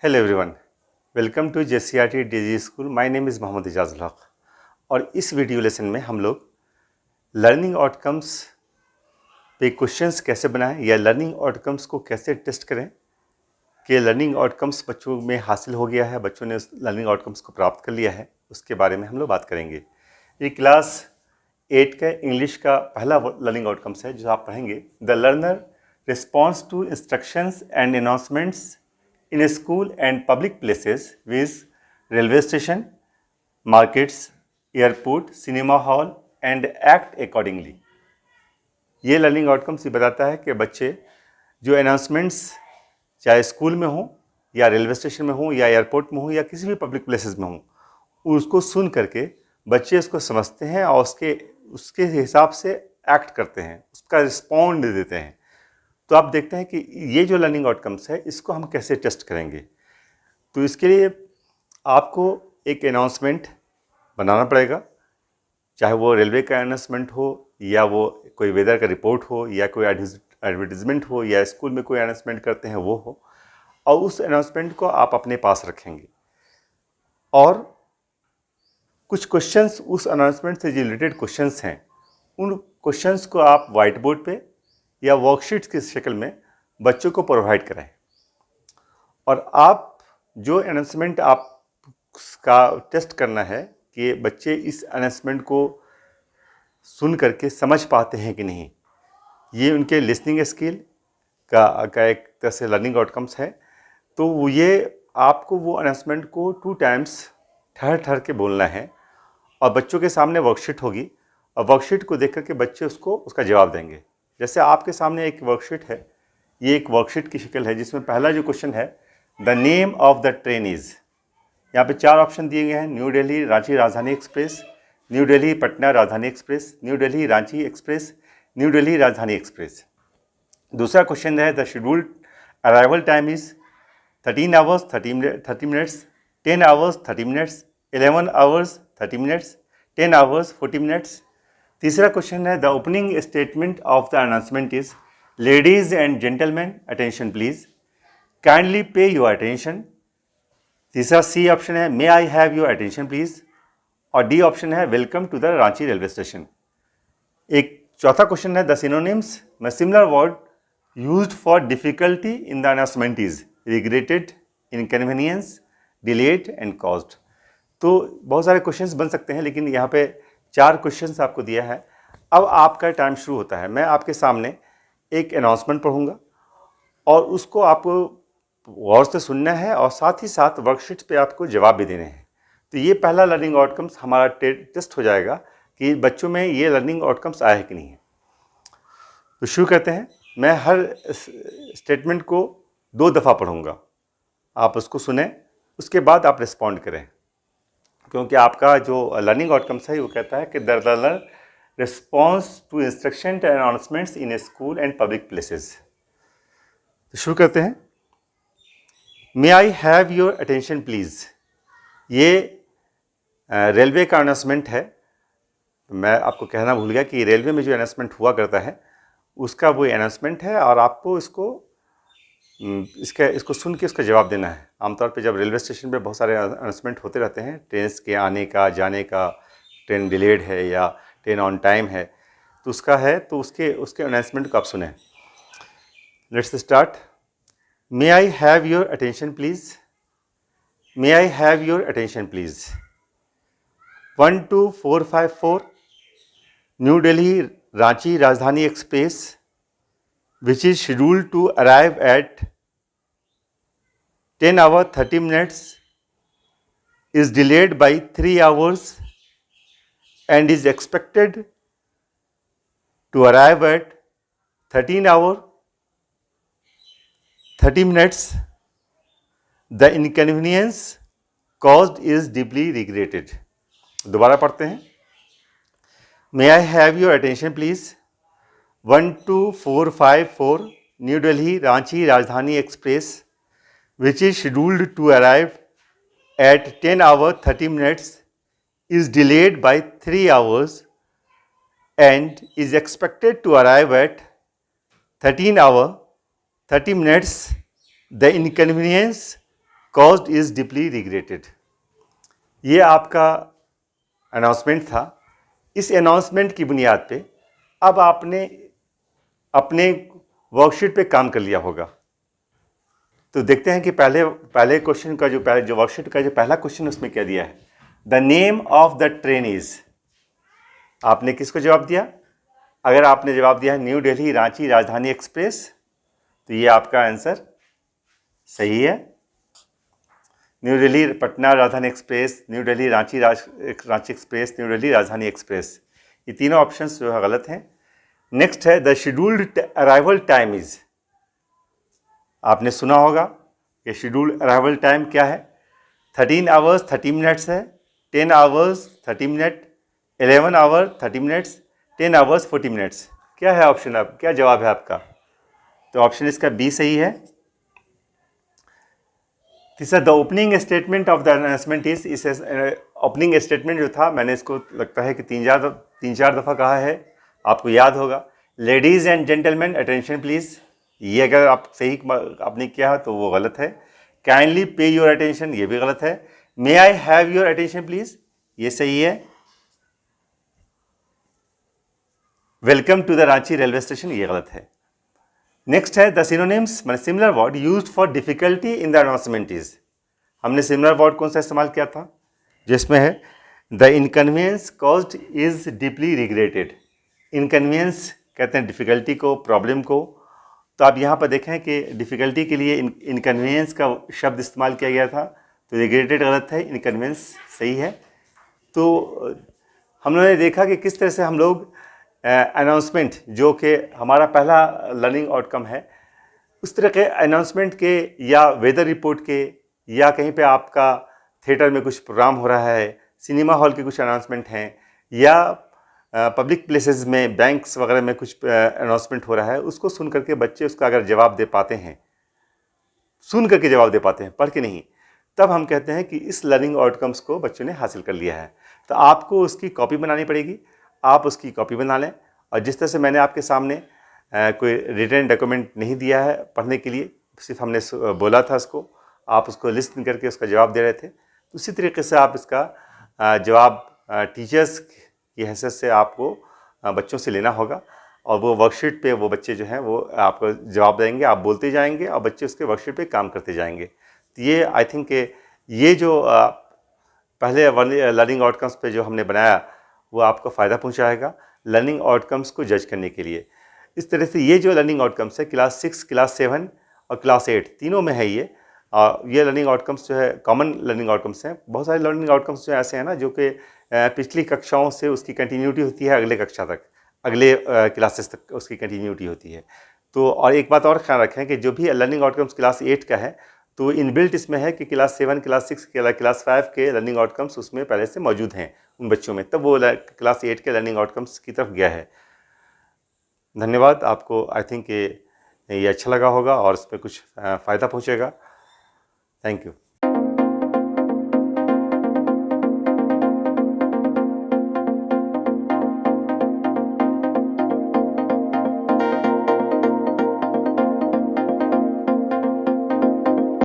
Hello everyone, welcome to JCRT DG school. My name is Mohammad Ijaz ul Haq और इस video lesson में हम लोग लर्निंग आउटकम्स पे क्वेश्चंस कैसे बनाएं या लर्निंग आउटकम्स को कैसे टेस्ट करें कि लर्निंग आउटकम्स बच्चों में हासिल हो गया है, बच्चों ने उस लर्निंग आउटकम्स को प्राप्त कर लिया है, उसके बारे में हम लोग बात करेंगे। ये क्लास 8 का इंग्लिश का पहला लर्निंग आउटकम्स है जो आप पढ़ेंगे। The learner response to instructions and announcements in a school and public places with railway station, markets, airport, cinema hall and act accordingly। ये लर्निंग आउटकम्स ये बताता है कि बच्चे जो अनाउंसमेंट्स चाहे स्कूल में हो या रेलवे स्टेशन में हो या एयरपोर्ट में हो या किसी भी पब्लिक प्लेसेस में हो, उसको सुन करके बच्चे उसको समझते हैं और उसके हिसाब से एक्ट करते हैं, उसका रिस्पॉन्ड देते हैं। तो आप देखते हैं कि ये जो लर्निंग आउटकम्स है इसको हम कैसे टेस्ट करेंगे। तो इसके लिए आपको एक अनाउंसमेंट बनाना पड़ेगा, चाहे वो रेलवे का अनाउंसमेंट हो या वो कोई वेदर का रिपोर्ट हो या कोई एडवर्टीजमेंट हो या स्कूल में कोई अनाउंसमेंट करते हैं वो हो, और उस अनाउंसमेंट को आप अपने पास रखेंगे और कुछ क्वेश्चंस उस अनाउंसमेंट से जो रिलेटेड क्वेश्चंस हैं उन क्वेश्चंस को आप वाइट बोर्ड पे या वर्कशीट्स की शक्ल में बच्चों को प्रोवाइड कराएं। और आप जो अनाउंसमेंट आप का टेस्ट करना है कि बच्चे इस अनाउंसमेंट को सुन करके समझ पाते हैं कि नहीं, ये उनके लिसनिंग स्किल का एक तरह से लर्निंग आउटकम्स है। तो ये आपको वो अनाउंसमेंट को 2 टाइम्स ठहर के बोलना है और बच्चों के सामने वर्कशीट होगी और वर्कशीट को देख करके बच्चे उसका जवाब देंगे। जैसे आपके सामने एक वर्कशीट है, ये एक वर्कशीट की शक्ल है जिसमें पहला जो क्वेश्चन है the name of the train is. यहाँ पे 4 ऑप्शन दिए गए हैं, new Delhi Ranchi Rajdhani express, new Delhi Patna Rajdhani express, new Delhi Ranchi express, new Delhi Rajdhani express. दूसरा क्वेश्चन है the scheduled arrival time is 13 hours 30 minutes, 10 hours 30 minutes, 11 hours 30 minutes, 10 hours 40 minutes. तीसरा क्वेश्चन है the opening statement of the announcement is ladies and gentleman attention please, kindly pay your attention. तीसरा C option है may I have your attention please, और D option है welcome to the Ranchi railway station. एक चौथा question है the synonyms में similar word used for difficulty in the announcement is regretted, inconvenience, delayed and caused. तो बहुत सारे क्वेश्चंस बन सकते हैं, लेकिन यहाँ पे 4 क्वेश्चंस आपको दिया है। अब आपका टाइम शुरू होता है। मैं आपके सामने एक अनाउंसमेंट पढ़ूंगा और उसको आपको गौर से सुनना है और साथ ही साथ वर्कशीट पे आपको जवाब भी देने हैं। तो ये पहला लर्निंग आउटकम्स हमारा टेस्ट हो जाएगा कि बच्चों में ये लर्निंग आउटकम्स आए कि नहीं है। तो शुरू करते हैं। मैं हर स्टेटमेंट को 2 दफ़ा पढ़ूंगा, आप उसको सुने, उसके बाद आप रिस्पॉन्ड करें, क्योंकि आपका जो लर्निंग आउटकम्स है वो कहता है कि the learner response to instruction and announcements in a school and public places. तो शुरू करते हैं। May I have your attention please, ये रेलवे का अनाउंसमेंट है। मैं आपको कहना भूल गया कि रेलवे में जो अनाउंसमेंट हुआ करता है उसका वो अनाउंसमेंट है और आपको इसको सुन के उसका जवाब देना है। आमतौर पे जब रेलवे स्टेशन पे बहुत सारे अनाउंसमेंट होते रहते हैं, ट्रेन के आने का, जाने का, ट्रेन डिलेड है या ट्रेन ऑन टाइम है, तो उसका है, तो उसके अनाउंसमेंट को आप सुने। Let's start. May I have your attention please, may I have your attention please. 12454 new Delhi Ranchi Rajdhani express which is scheduled to arrive at 10 hours 30 minutes is delayed by 3 hours and is expected to arrive at 13 hours 30 minutes. The inconvenience caused is deeply regretted. दोबारा पढ़ते हैं। May I have your attention please? 12454 new Delhi Ranchi Rajdhani express which is scheduled to arrive at 10 hours 30 minutes is delayed by 3 hours and is expected to arrive at 13 hours 30 minutes. The inconvenience caused is deeply regretted. ये आपका announcement था। इस announcement की बुनियाद पे अब आपने अपने वर्कशीट पे काम कर लिया होगा। तो देखते हैं कि पहले क्वेश्चन का जो वर्कशीट का जो पहला क्वेश्चन उसमें क्या दिया है। The name of the train is, आपने किसको जवाब दिया? अगर आपने जवाब दिया है न्यू दिल्ली रांची राजधानी एक्सप्रेस, तो ये आपका आंसर सही है। New Delhi Patna Rajdhani express, new Delhi Ranchi Ranchi express, new Delhi Rajdhani express, ये तीनों ऑप्शंस जो है गलत हैं। नेक्स्ट है the scheduled arrival time is, आपने सुना होगा कि शेड्यूल्ड अराइवल टाइम क्या है। 13 आवर्स 30 मिनट्स है, 10 hours 30 minute, 11 hour 30 minutes, 10 hours 40 minutes. क्या है ऑप्शन? अब क्या जवाब है आपका? तो ऑप्शन इसका बी सही है। तीसरा, the opening statement of the announcement is, इस ओपनिंग स्टेटमेंट जो था मैंने इसको लगता है कि तीन चार दफ़ा कहा है, आपको याद होगा। Ladies and gentleman attention please, ये अगर आप सही आपने किया तो वो गलत है। काइंडली पे योर अटेंशन, ये भी गलत है। May I have your attention please, ये सही है। Welcome to the Ranchi railway station, ये गलत है। नेक्स्ट है द सिनोनिम्स मतलब similar word used for difficulty in the announcement is, हमने सिमिलर वर्ड कौन सा इस्तेमाल किया था? जिसमें है the inconvenience caused is deeply regretted. Inconvenience कहते हैं डिफिकल्टी को, प्रॉब्लम को। तो आप यहाँ पर देखें कि डिफ़िकल्टी के लिए इनकन्वीनियंस का शब्द इस्तेमाल किया गया था, तो रिग्रेटेड गलत है, इनकन्वीनियंस सही है। तो हम लोगों ने देखा कि किस तरह से हम लोग अनाउंसमेंट, जो कि हमारा पहला लर्निंग आउटकम है, उस तरह के अनाउंसमेंट के या वेदर रिपोर्ट के या कहीं पे आपका थिएटर में कुछ प्रोग्राम हो रहा है, सिनेमा हॉल के कुछ अनाउंसमेंट हैं, या पब्लिक प्लेसेस में बैंक्स वगैरह में कुछ अनाउंसमेंट हो रहा है, उसको सुन करके बच्चे उसका अगर जवाब दे पाते हैं, सुन करके जवाब दे पाते हैं, पढ़ के नहीं, तब हम कहते हैं कि इस लर्निंग आउटकम्स को बच्चों ने हासिल कर लिया है। तो आपको उसकी कॉपी बनानी पड़ेगी, आप उसकी कॉपी बना लें। और जिस तरह से मैंने आपके सामने कोई रिटन डॉक्यूमेंट नहीं दिया है पढ़ने के लिए, सिर्फ हमने बोला था उसको, आप उसको लिस्ट करके उसका जवाब दे रहे थे, तो उसी तरीके से आप इसका जवाब टीचर्स की हैसियत से आपको बच्चों से लेना होगा। और वो वर्कशीट पे वो बच्चे जो हैं वो आपको जवाब देंगे, आप बोलते जाएंगे और बच्चे उसके वर्कशीट पे काम करते जाएंगे। तो ये आई थिंक ये जो पहले लर्निंग आउटकम्स पे जो हमने बनाया वो आपको फ़ायदा पहुंचाएगा लर्निंग आउटकम्स को जज करने के लिए। इस तरह से ये जो लर्निंग आउटकम्स है क्लास 6, क्लास 7 और क्लास 8 तीनों में है ये लर्निंग आउटकम्स जो है कॉमन लर्निंग आउटकम्स हैं। बहुत सारे लर्निंग आउटकम्स जो ऐसे हैं ना जो कि पिछली कक्षाओं से उसकी कंटिन्यूटी होती है, अगले कक्षा तक, अगले क्लासेस तक उसकी कंटिन्यूटी होती है। तो और एक बात और ख्याल रखें कि जो भी लर्निंग आउटकम्स क्लास 8 का है तो इनबिल्ट इसमें है कि क्लास 7, क्लास 6, क्लास 5 के लर्निंग आउटकम्स उसमें पहले से मौजूद हैं उन बच्चों में, तब वो क्लास 8 के लर्निंग आउटकम्स की तरफ गया है। धन्यवाद। आपको आई थिंक ये अच्छा लगा होगा और इस पर कुछ फ़ायदा पहुँचेगा। Thank you.